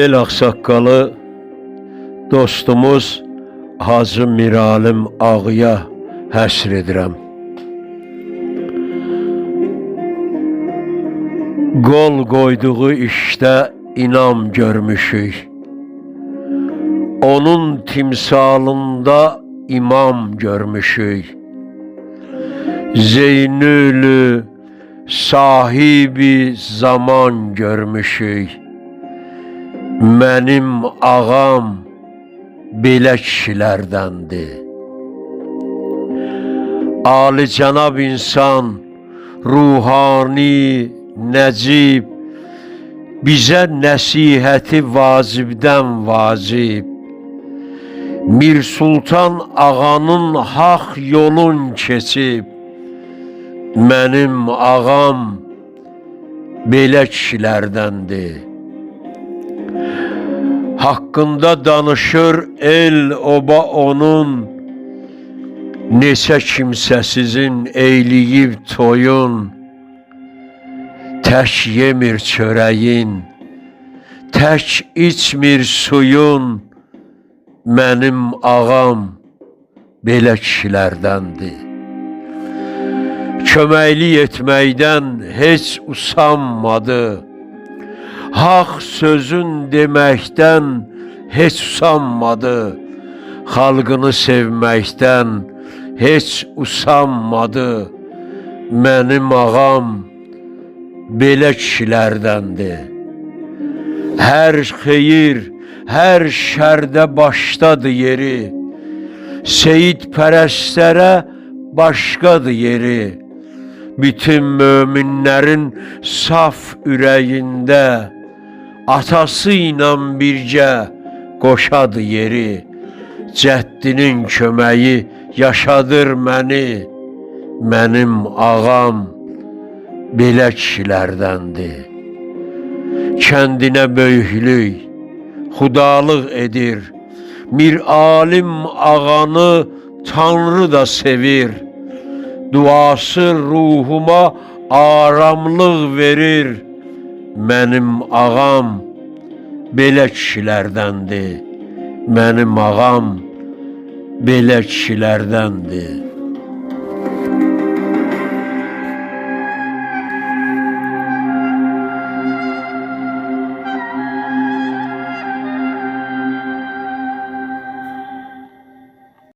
El ağsaqqalı dostumuz Hacı Miralim Ağaya həsr edirəm. Qol qoyduğu işdə inam görmüşük. Onun timsalında imam görmüşük. Zeynülü sahibi zaman görmüşük. Mənim ağam belə kişilərdəndir. Alicənab insan, ruhani, nəcib, bizə nəsihəti vacibdən vacib. Mir Sultan ağanın haq yolun keçib. Mənim ağam belə kişilərdəndir. Haqqında danışır el oba onun, neçə kimsəsizin eyliyib toyun. Tək yemir çörəyin, tək içmir suyun. Mənim ağam belə kişilərdəndir. Köməklik etməkdən heç usanmadı. Haq sözün deməkdən heç usanmadı. Xalqını sevməkdən heç usanmadı. Mənim ağam belə kişilərdəndir. Hər xeyir, hər şərdə başdadır yeri. Seyid pərəstlərə başqadır yeri. Bütün möminlərin saf ürəyində atası ilə birgə qoşadı yeri. Cəddinin köməyi yaşadır məni. Mənim ağam belə kişilərdəndir. Kəndinə böyüklük, xudalıq edir. Mir alim ağanı Tanrı da sevir. Duası ruhuma aramlıq verir. Mənim ağam belə kişilərdəndir. Mənim ağam belə kişilərdəndir.